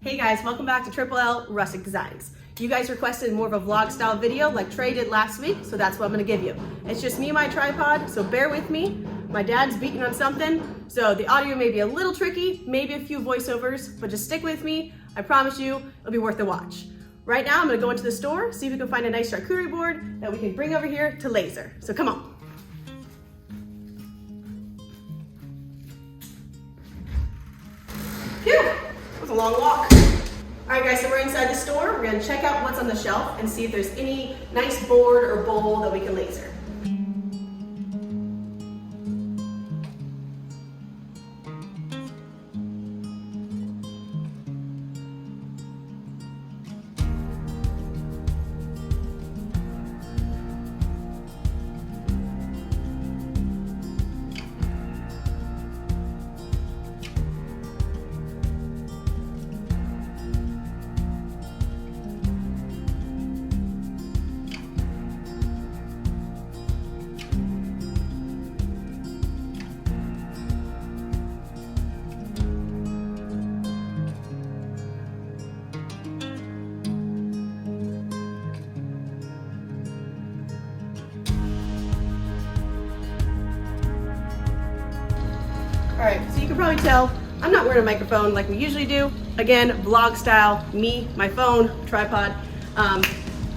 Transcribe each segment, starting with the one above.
Hey guys, welcome back to Triple L Rustic Designs. You guys requested more of a vlog style video like Trey did last week, so that's what I'm gonna give you. It's just me and my tripod, so bear with me. My dad's beating on something, so the audio may be a little tricky, maybe a few voiceovers, but just stick with me. I promise you, it'll be worth the watch. Right now, I'm gonna go into the store, see if we can find a nice charcuterie board that we can bring over here to laser. So come on. Phew, that was a long walk. All right guys, so we're inside the store. We're gonna check out what's on the shelf and see if there's any nice board or bowl that we can laser. All right, so you can probably tell I'm not wearing a microphone like we usually do. Again, vlog style, me, my phone, tripod.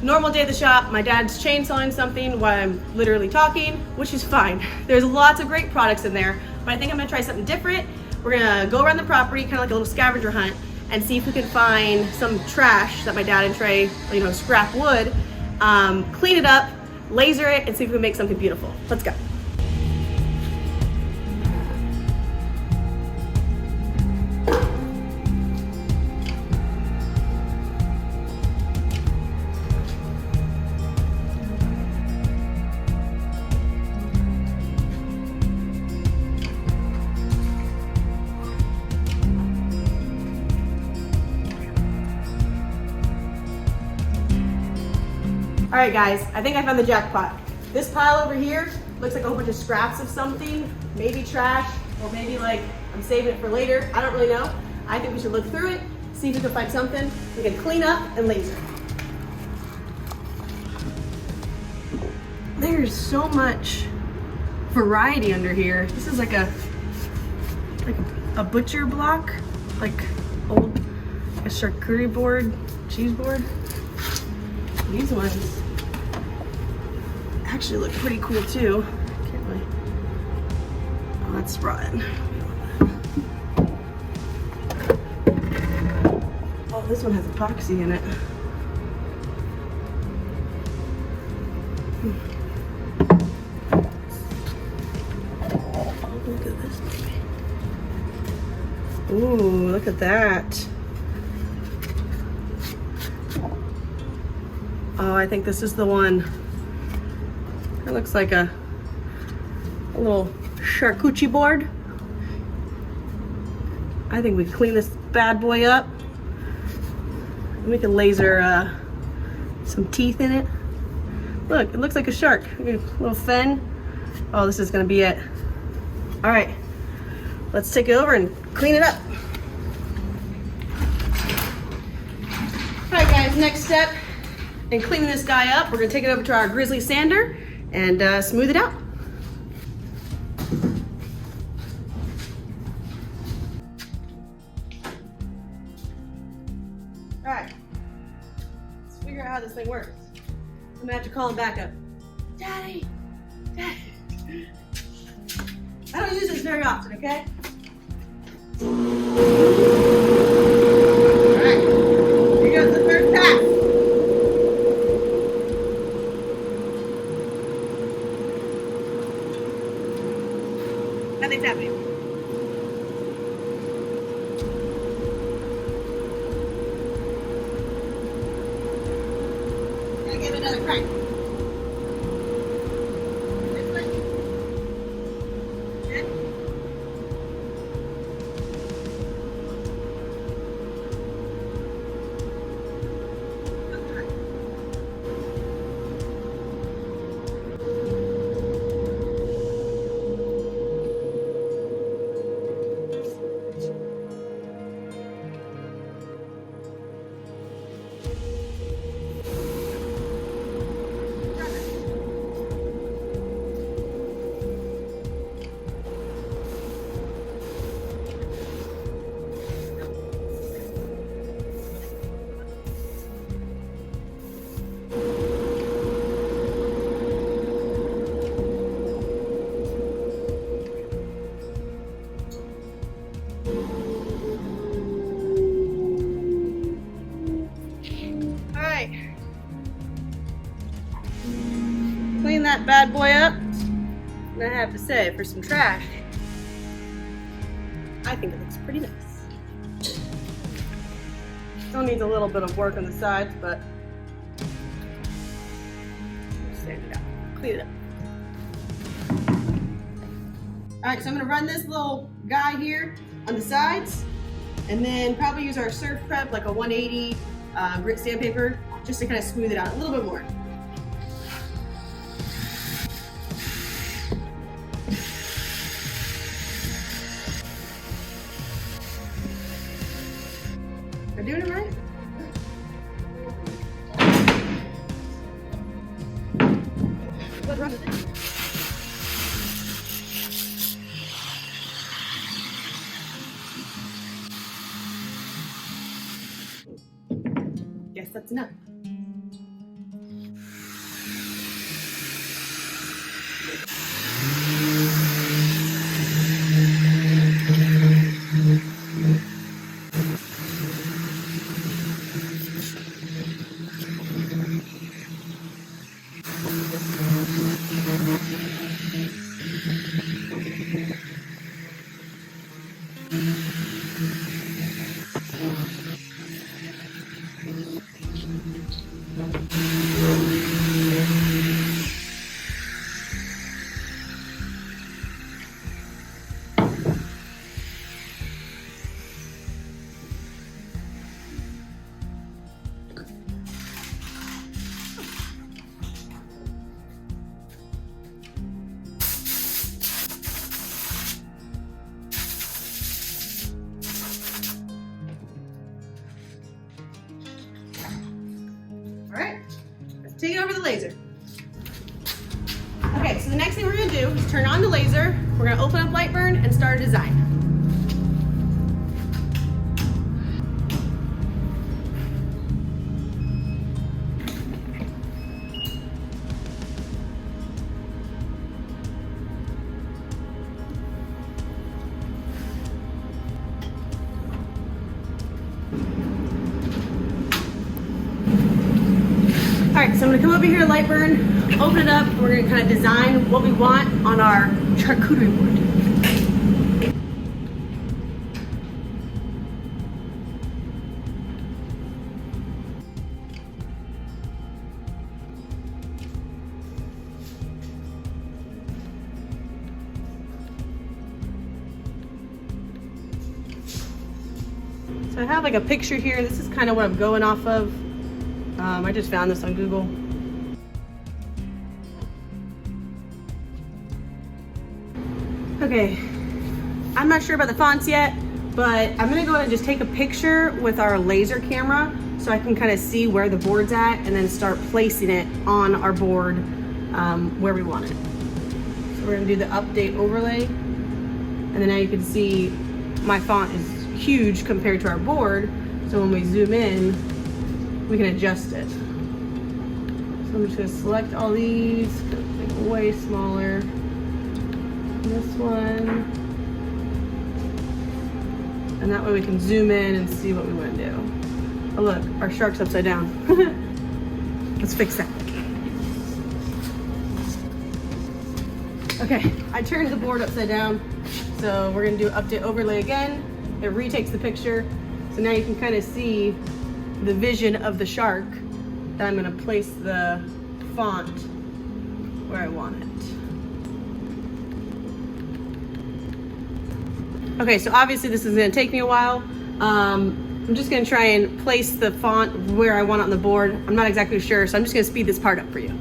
Normal day at the shop, my dad's chainsawing something while I'm literally talking, which is fine. There's lots of great products in there, but I think I'm gonna try something different. We're gonna go around the property, kind of like a little scavenger hunt, and see if we can find some trash that my dad and Trey, scrap wood, clean it up, laser it, and see if we can make something beautiful. Let's go. All right guys, I think I found the jackpot. This pile over here looks like a whole bunch of scraps of something, maybe trash, or maybe like I'm saving it for later. I don't really know. I think we should look through it, see if we can find something we can clean up and laser. There's so much variety under here. This is like a butcher block, like a charcuterie board, cheese board. These ones actually look pretty cool too. Can't really. Oh, that's rotten. Oh, this one has epoxy in it. Oh, look at this baby. Ooh, look at that. Oh, I think this is the one. It looks like a little SharkCoochie board. I think we can clean this bad boy up. And we can laser some teeth in it. Look, it looks like a shark. A little fin. Oh, this is gonna be it. All right, let's take it over and clean it up. All right guys, next step. And cleaning this guy up, we're gonna take it over to our grizzly sander and smooth it out. All right, let's figure out how this thing works. I'm gonna have to call him back up. Daddy, Daddy. I don't use this very often, okay? All right, here goes the first pass. Nothing's happening. Gotta give it another crank. This way. Good. Clean that bad boy up. And I have to say, for some trash, I think it looks pretty nice. Still needs a little bit of work on the sides, but sand it out, clean it up. All right, so I'm gonna run this little guy here on the sides, and then probably use our surf prep, like a 180 grit sandpaper, just to kind of smooth it out a little bit more. Am I doing it right? Let's run it. Guess that's enough. Take it over the laser. Okay, so the next thing we're gonna do is turn on the laser. We're gonna open up Lightburn and start a design. All right, so I'm gonna come over here to Lightburn, open it up, and we're gonna kind of design what we want on our charcuterie board. So I have like a picture here. This is kind of what I'm going off of. I just found this on Google. Okay, I'm not sure about the fonts yet, but I'm gonna go ahead and just take a picture with our laser camera so I can kind of see where the board's at and then start placing it on our board where we want it. So we're gonna do the update overlay, and then now you can see my font is huge compared to our board, so when we zoom in, we can adjust it. So I'm just gonna select all these, make it way smaller. This one. And that way we can zoom in and see what we wanna do. Oh look, our shark's upside down. Let's fix that. Okay, I turned the board upside down. So we're gonna do update overlay again. It retakes the picture. So now you can kind of see the vision of the shark, that I'm gonna place the font where I want it. Okay, so obviously this is gonna take me a while. I'm just gonna try and place the font where I want it on the board. I'm not exactly sure, so I'm just gonna speed this part up for you.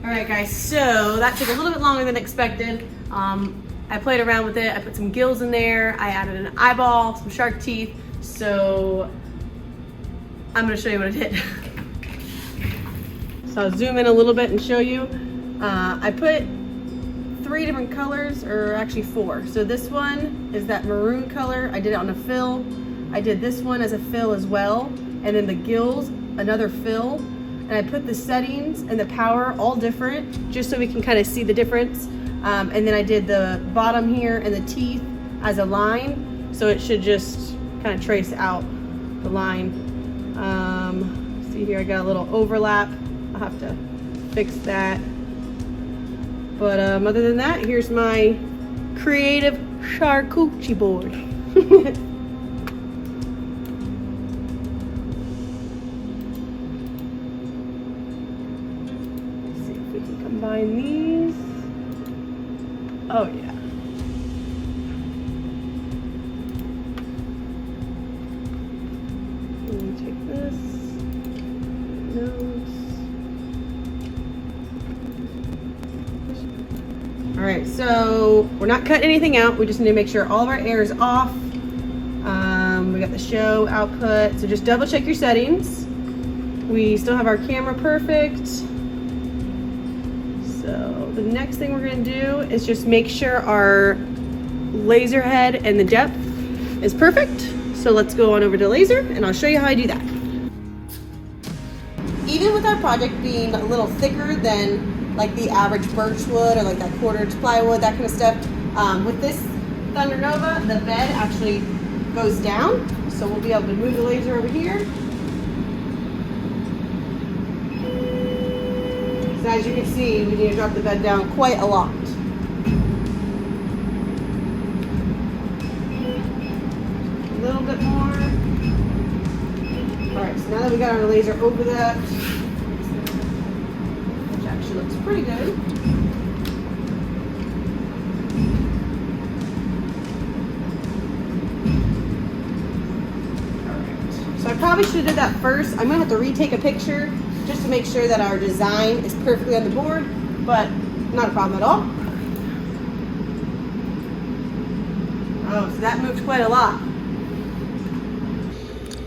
All right guys, so that took a little bit longer than expected. I played around with it. I put some gills in there. I added an eyeball, some shark teeth. So I'm gonna show you what I did. So I'll zoom in a little bit and show you. I put 3 different colors, or actually 4. So this one is that maroon color. I did it on a fill. I did this one as a fill as well. And then the gills, another fill. And I put the settings and the power all different, just so we can kind of see the difference. And then I did the bottom here and the teeth as a line. So it should just kind of trace out the line. See here, I got a little overlap. I'll have to fix that. But other than that, here's my creative SharkCoochie board. Let's see if we can combine these. Oh yeah. Let me take this. Nose. All right, so we're not cutting anything out. We just need to make sure all of our air is off. We got the show output. So just double check your settings. We still have our camera perfect. So the next thing we're gonna do is just make sure our laser head and the depth is perfect. So let's go on over to laser and I'll show you how I do that. Even with our project being a little thicker than like the average birch wood or like that 1/4 inch plywood, that kind of stuff, with this Thunder Nova, the bed actually goes down. So we'll be able to move the laser over here. So as you can see, we need to drop the bed down quite a lot. A little bit more. All right, so now that we got our laser over that, which actually looks pretty good. All right, so I probably should have did that first. I'm gonna have to retake a picture just to make sure that our design is perfectly on the board, but not a problem at all. Oh, so that moved quite a lot.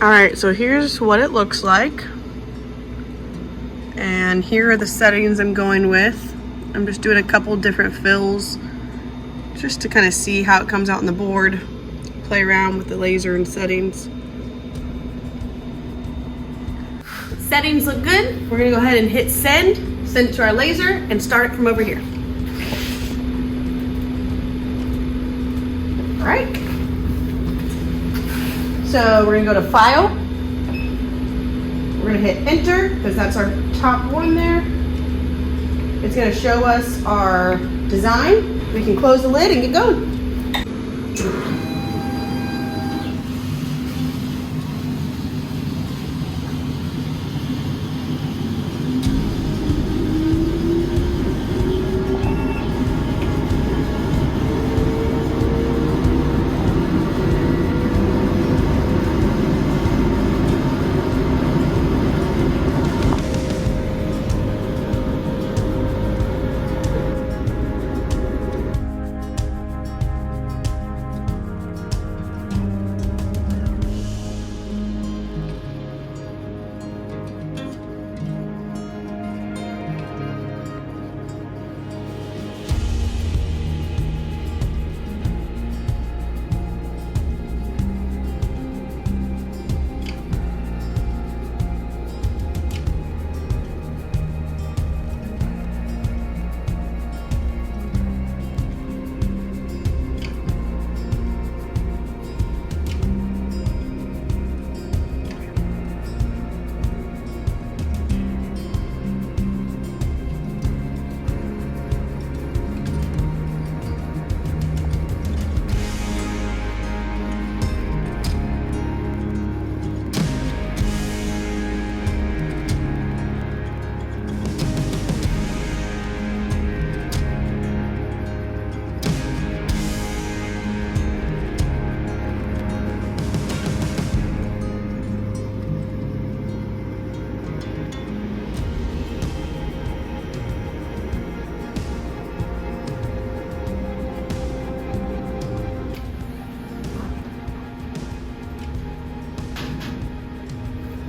All right, so here's what it looks like. And here are the settings I'm going with. I'm just doing a couple different fills just to kind of see how it comes out on the board, play around with the laser and settings. Settings look good. We're gonna go ahead and hit send it to our laser and start it from over here. All right. So we're gonna go to File. We're gonna hit Enter because that's our top one there. It's gonna show us our design. We can close the lid and get going.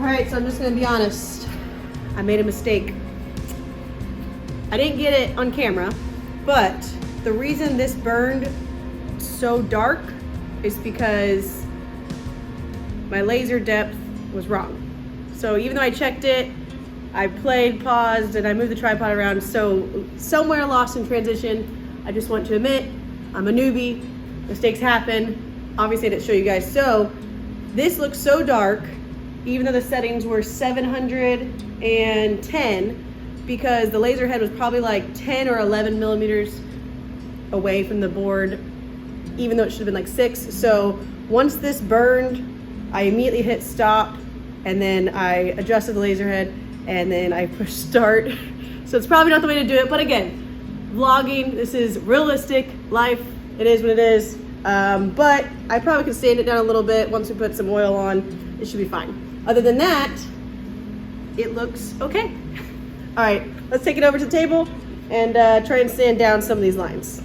All right, so I'm just gonna be honest. I made a mistake. I didn't get it on camera, but the reason this burned so dark is because my laser depth was wrong. So even though I checked it, I played, paused, and I moved the tripod around, so somewhere lost in transition. I just want to admit, I'm a newbie, mistakes happen. Obviously I didn't show you guys. So this looks so dark, even though the settings were 710, because the laser head was probably like 10 or 11 millimeters away from the board, even though it should have been like 6. So once this burned, I immediately hit stop, and then I adjusted the laser head, and then I pushed start. So it's probably not the way to do it, but again, vlogging, this is realistic life. It is what it is. But I probably could sand it down a little bit. Once we put some oil on, it should be fine. Other than that, it looks okay. All right, let's take it over to the table and try and sand down some of these lines.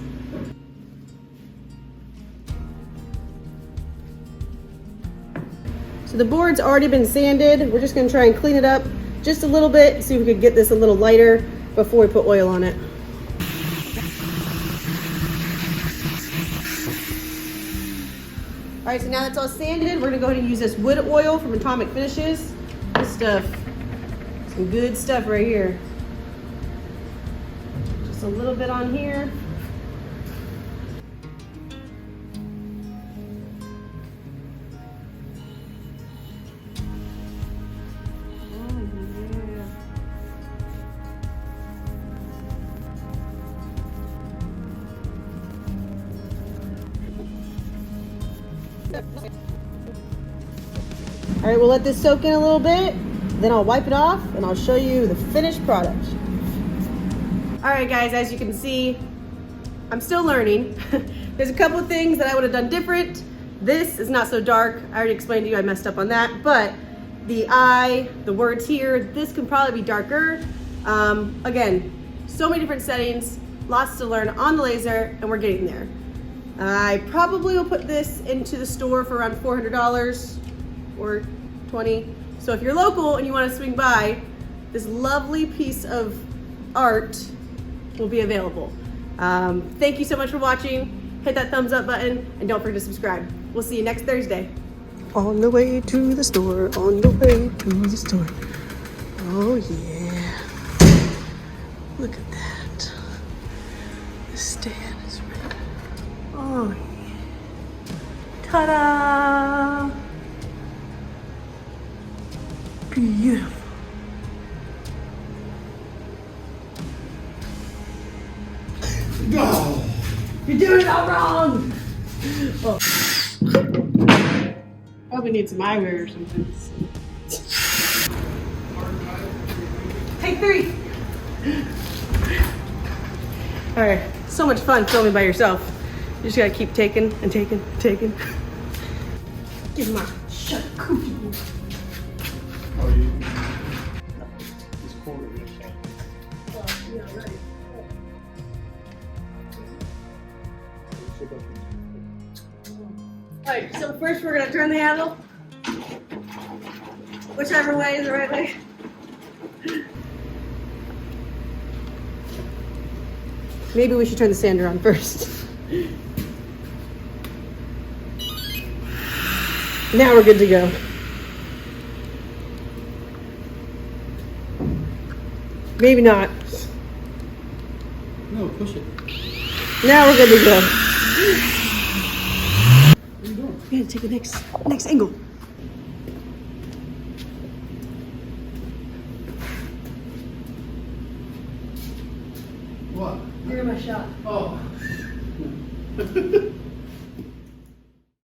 So the board's already been sanded. We're just gonna try and clean it up just a little bit, see if we could get this a little lighter before we put oil on it. All right, so now that's all sanded, we're gonna go ahead and use this wood oil from Atomic Finishes. This stuff, some good stuff right here. Just a little bit on here. All right, we'll let this soak in a little bit, then I'll wipe it off and I'll show you the finished product. All right guys, as you can see, I'm still learning. There's a couple of things that I would have done different. This is not so dark. I already explained to you I messed up on that, but the eye, the words here, this can probably be darker. Again, so many different settings, lots to learn on the laser, and we're getting there. I probably will put this into the store for around $400 or $20. So if you're local and you want to swing by, this lovely piece of art will be available. Thank you so much for watching. Hit that thumbs up button and don't forget to subscribe. We'll see you next Thursday. On the way to the store, on the way to the store. Oh yeah. Look at that. The stand is ready. Oh yeah. Ta-da! Beautiful. No! You're doing it all wrong! Oh. Probably need some eyewear or something. Take 3! Alright, so much fun filming by yourself. You just gotta keep taking and taking and taking. Give my SharkCoochie. Oh, you this quarter you're saying. Oh, yeah, right. Alright, so first we're gonna turn the handle. Whichever way is the right way. Maybe we should turn the sander on first. Now we're good to go. Maybe not. No, push it. Now we're good to go. What are you doing? We're gonna take the next angle. What? You're my shot. Oh.